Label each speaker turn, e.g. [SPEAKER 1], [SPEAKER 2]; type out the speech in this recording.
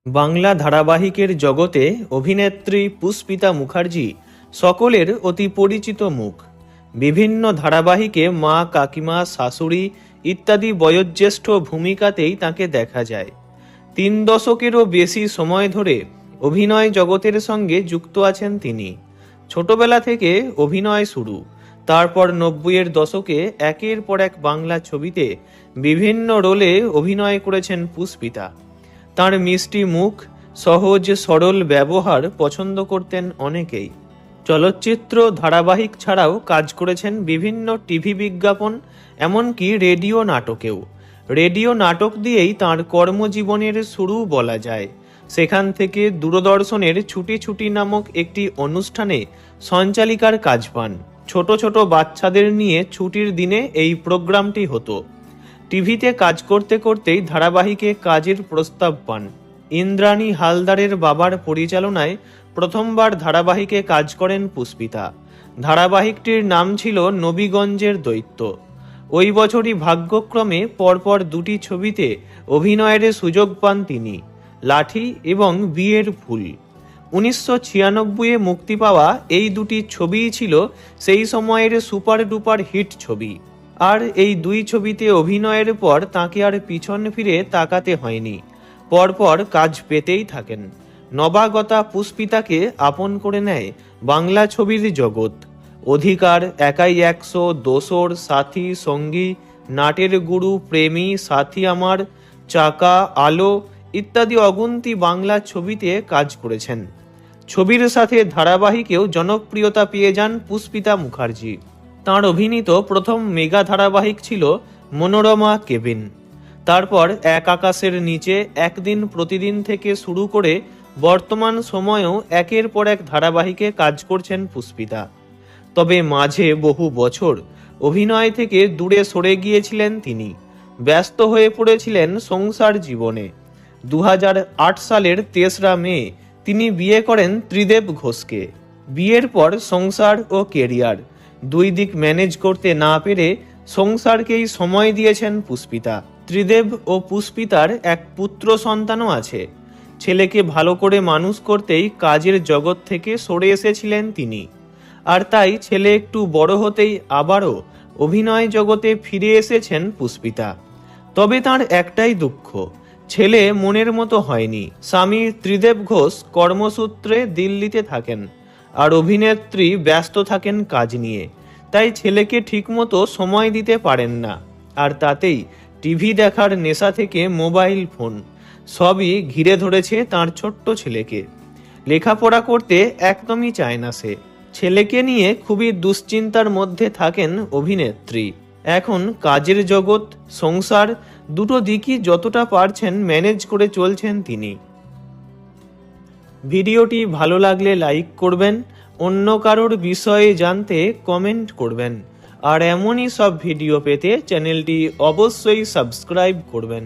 [SPEAKER 1] বাংলা ধারাবাহিকের জগতে অভিনেত্রী পুষ্পিতা মুখার্জি সকলের অতি পরিচিত মুখ। বিভিন্ন ধারাবাহিকে মা, কাকিমা, শাশুড়ি ইত্যাদি বয়োজ্যেষ্ঠ ভূমিকাতেই তাকে দেখা যায়। 3 দশকেরও বেশি সময় ধরে অভিনয় জগতের সঙ্গে যুক্ত আছেন তিনি। ছোটবেলা থেকে অভিনয় শুরু, তারপর 90-এর দশকে একের পর এক বাংলা ছবিতে বিভিন্ন রোলে অভিনয় করেছেন পুষ্পিতা। তার মিষ্টি মুখ, সহজ সরল ব্যবহার পছন্দ করতেন অনেকেই। চলচ্চিত্র ধারাবাহিক ছাড়াও কাজ করেছেন বিভিন্ন টিভি বিজ্ঞাপন, এমনকি রেডিও নাটকেও। রেডিও নাটক দিয়েই তার কর্মজীবনের শুরু বলা যায়। সেখান থেকে দূরদর্শনের ছুটি ছুটি নামক একটি অনুষ্ঠানে সঞ্চালিকার কাজ পান। ছোট ছোট বাচ্চাদের নিয়ে ছুটির দিনে এই প্রোগ্রামটি হতো। টিভিতে কাজ করতে করতেই ধারাবাহিকে কাজের প্রস্তাব পান। ইন্দ্রাণী হালদারের বাবার পরিচালনায় প্রথমবার ধারাবাহিকে কাজ করেন পুষ্পিতা। ধারাবাহিকটির নাম ছিল নবীগঞ্জের দৈত্য। ওই বছরই ভাগ্যক্রমে পরপর 2টি ছবিতে অভিনয়ের সুযোগ পান তিনি, লাঠি এবং বিয়ের ফুল। 1996-এ মুক্তি পাওয়া এই 2টি ছবিই ছিল সেই সময়ের সুপার ডুপার হিট ছবি। আর এই 2 ছবিতে অভিনয়ের পর তাকে আর পিছন ফিরে তাকাতে হয়নি, পরপর কাজ পেতেই থাকেন। নবাগতা পুষ্পিতাকে আপন করে নেয় বাংলা ছবির জগৎ। অধিকার, একাই 100, দোসর, সাথী, সঙ্গী, নাটের গুরু, প্রেমী, সাথী আমার, চাকা, আলো ইত্যাদি অগুন্তি বাংলা ছবিতে কাজ করেছেন। ছবির সাথে ধারাবাহিকেও জনপ্রিয়তা পেয়ে যান পুষ্পিতা মুখার্জি। তাঁর অভিনীত প্রথম মেগা ধারাবাহিক ছিল মনোরমা কেবিন। তারপর এক আকাশের নিচে, একদিন প্রতিদিন থেকে শুরু করে বর্তমান সময়েও একের পর এক ধারাবাহিকে কাজ করছেন পুষ্পিতা। তবে মাঝে বহু বছর অভিনয় থেকে দূরে সরে গিয়েছিলেন তিনি। ব্যস্ত হয়ে পড়েছিলেন সংসার জীবনে। 2008 সালের 3রা মে তিনি বিয়ে করেন ত্রিদেব ঘোষকে। বিয়ের পর সংসার ও কেরিয়ার 2 দিক ম্যানেজ করতে না পেরে সংসারকেই সময় দিয়েছেন পুষ্পিতা। ত্রিদেব ও পুষ্পিতার এক পুত্র সন্তানও আছে। ছেলেকে ভালো করে মানুষ করতেই কাজের জগৎ থেকে সরে এসেছিলেন তিনি। আর তাই ছেলে একটু বড় হতেই আবারও অভিনয় জগতে ফিরে এসেছেন পুষ্পিতা। তবে তার একটাই দুঃখ, ছেলে মনের মতো হয়নি। স্বামী ত্রিদেব ঘোষ কর্মসূত্রে দিল্লিতে থাকেন, আর অভিনেত্রী ব্যস্ত থাকেন কাজ নিয়ে। তাই ছেলেকে ঠিকমতো সময় দিতে পারেন না। আর তাতেই টিভি দেখার নেশা থেকে মোবাইল ফোন সবই ঘিরে ধরেছে তার ছোট্ট ছেলেকে। লেখাপড়া করতে একদমই চায় না সে। ছেলেকে নিয়ে খুবই দুশ্চিন্তার মধ্যে থাকেন অভিনেত্রী। এখন কাজের জগৎ, সংসার দুটো দিকই যতটা পারছেন ম্যানেজ করে চলছেন তিনি। ভিডিওটি ভালো লাগলে লাইক করবেন, অন্য কারোর বিষয়ে জানতে কমেন্ট করবেন, আর এমনই সব ভিডিও পেতে চ্যানেলটি অবশ্যই সাবস্ক্রাইব করবেন।